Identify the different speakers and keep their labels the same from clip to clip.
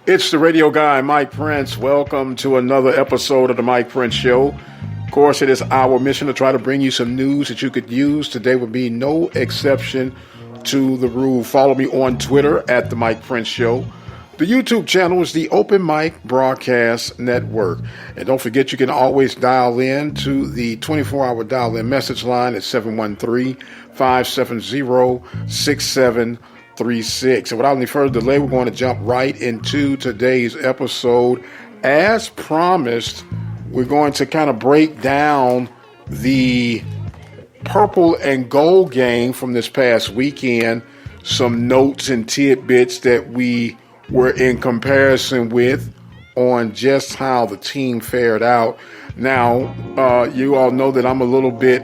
Speaker 1: It's the radio guy, Mike Prince. Welcome to another episode of the Mike Prince Show. Of course, it is our mission to try to bring you some news that you could use. Today would be no exception to the rule. Follow me on Twitter at the Mike Prince Show. The YouTube channel is the Open Mic Broadcast Network. And don't forget, you can always dial in to the 24-hour dial-in message line at 713-570-6736. And without any further delay, we're going to jump right into today's episode. As promised, we're going to kind of break down the purple and gold game from this past weekend, some notes and tidbits that we were in comparison with on just how the team fared out. Now, you all know that I'm a little bit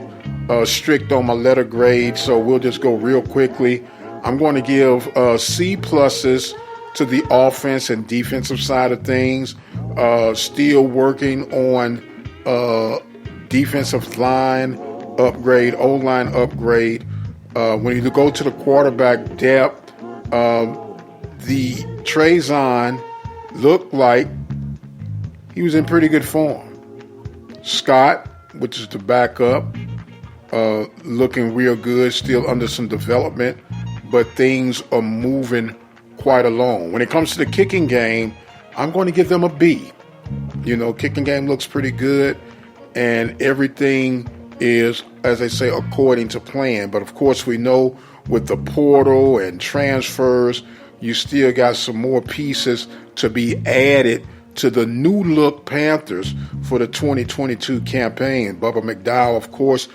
Speaker 1: strict on my letter grade, so we'll just go real quickly. I'm going to give C pluses to the offense and defensive side of things. Still working on defensive line upgrade, O-line upgrade. When you go to the quarterback depth, the Trezon looked like he was in pretty good form. Scott, which is the backup, looking real good, still under some development, but things are moving quite along. When it comes to the kicking game, I'm going to give them a B. Kicking game looks pretty good, and everything is, as they say, according to plan. But of course, we know with the portal and transfers, you still got some more pieces to be added to the new look Panthers for the 2022 campaign. Bubba McDowell, of course,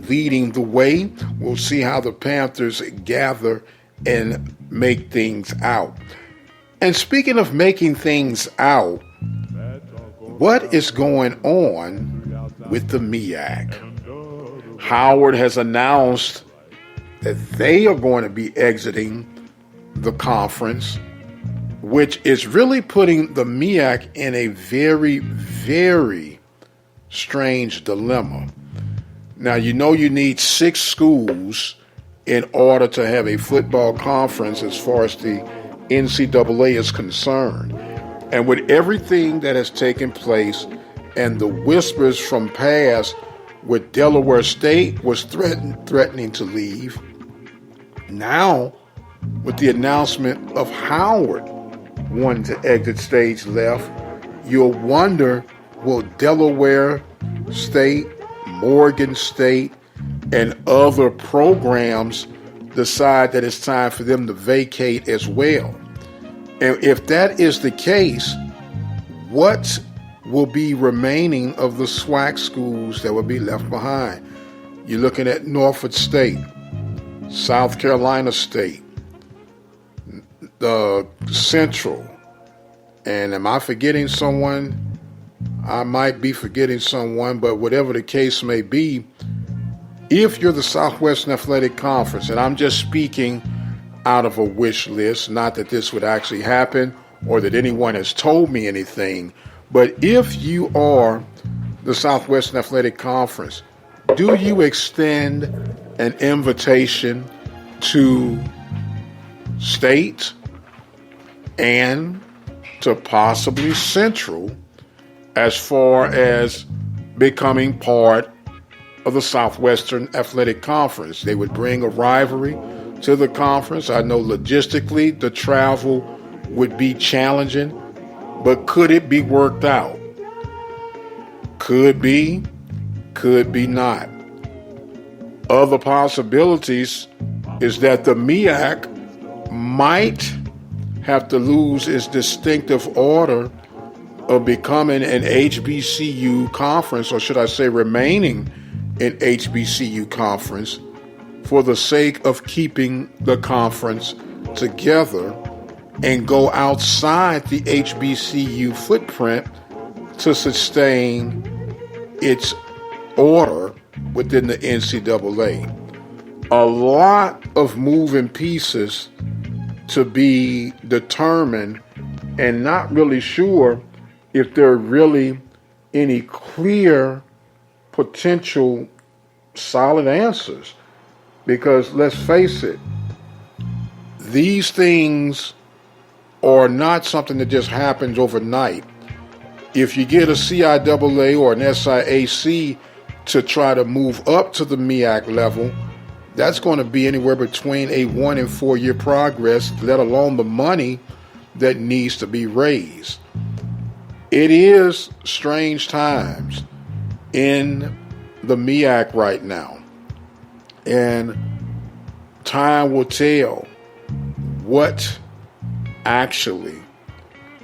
Speaker 1: leading the way. We'll see how the Panthers gather and make things out. And speaking of making things out, what is going on with the MEAC? Howard has announced that they are going to be exiting the conference, which is really putting the MEAC in a very, very strange dilemma. Now, you need 6 schools in order to have a football conference as far as the NCAA is concerned. And with everything that has taken place and the whispers from past with Delaware State was threatening to leave, now with the announcement of Howard wanting to exit stage left, you'll wonder, will Delaware State, Morgan State, and other programs decide that it's time for them to vacate as well? And if that is the case, what will be remaining of the SWAC schools that will be left behind? You're looking at Norfolk State, South Carolina State, the Central, and am I forgetting someone? I might be forgetting someone, but whatever the case may be, if you're the Southwestern Athletic Conference, and I'm just speaking out of a wish list, not that this would actually happen or that anyone has told me anything, but if you are the Southwestern Athletic Conference, do you extend an invitation to State and to possibly Central as far as becoming part of the Southwestern Athletic Conference? They would bring a rivalry to the conference. I know logistically the travel would be challenging, but could it be worked out? Could be, could be not. Other possibilities is that the MEAC might have to lose its distinctive order of becoming an HBCU conference, or should I say remaining an HBCU conference, for the sake of keeping the conference together, and go outside the HBCU footprint to sustain its order within the NCAA. A lot of moving pieces to be determined, and not really sure if there are really any clear potential solid answers. Because let's face it, these things are not something that just happens overnight. If you get a CIAA or an SIAC to try to move up to the MEAC level, that's going to be anywhere between a 1 and 4 year progress, let alone the money that needs to be raised. It is strange times in the MEAC right now, and time will tell what actually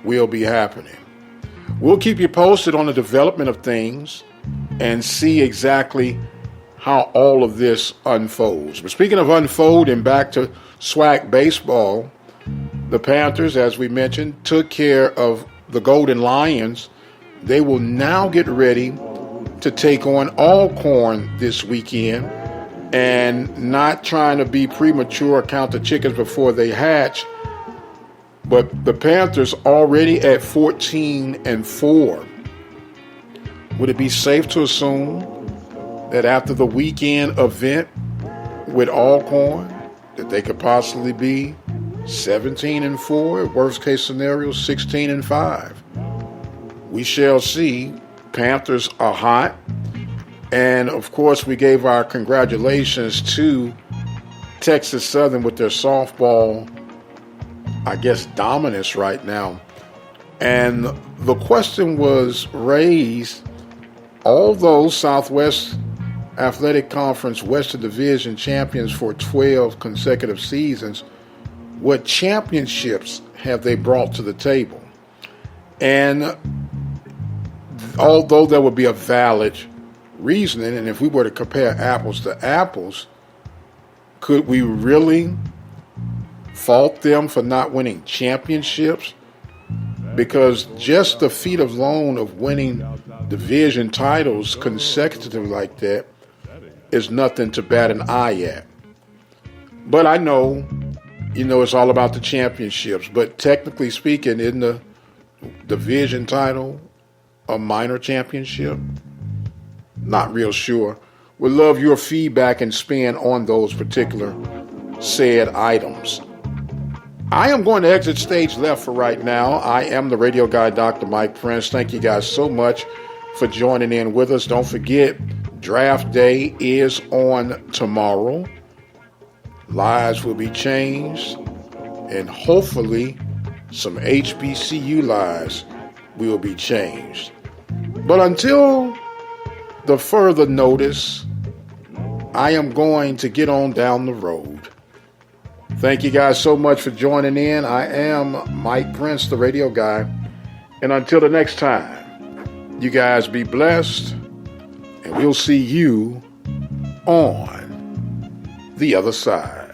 Speaker 1: will be happening. We'll keep you posted on the development of things and see exactly how all of this unfolds. But speaking of unfolding, back to SWAC baseball, the Panthers, as we mentioned, took care of the Golden Lions. They will now get ready to take on Alcorn this weekend, and not trying to be premature, count the chickens before they hatch. But the Panthers already at 14-4. Would it be safe to assume that after the weekend event with Alcorn, that they could possibly be 17-4, worst case scenario, 16-5? We shall see. Panthers are hot. And of course, we gave our congratulations to Texas Southern with their softball, I guess, dominance right now. And the question was raised, although Southwest Athletic Conference Western Division champions for 12 consecutive seasons, what championships have they brought to the table? And although there would be a valid reasoning, and if we were to compare apples to apples, could we really fault them for not winning championships? Because just the feat alone of winning division titles consecutively like that is nothing to bat an eye at. But I know, it's all about the championships. But technically speaking, isn't the division title a minor championship? Not real sure. Would love your feedback and spin on those particular said items. I am going to exit stage left for right now. I am the radio guy, Dr. Mike Prince. Thank you guys so much for joining in with us. Don't forget, draft day is on tomorrow. Lives will be changed, and hopefully some HBCU lives will be changed. But until the further notice, I am going to get on down the road. Thank you guys so much for joining in. I am Mike Prince, the radio guy. And until the next time, you guys be blessed, and we'll see you on the other side.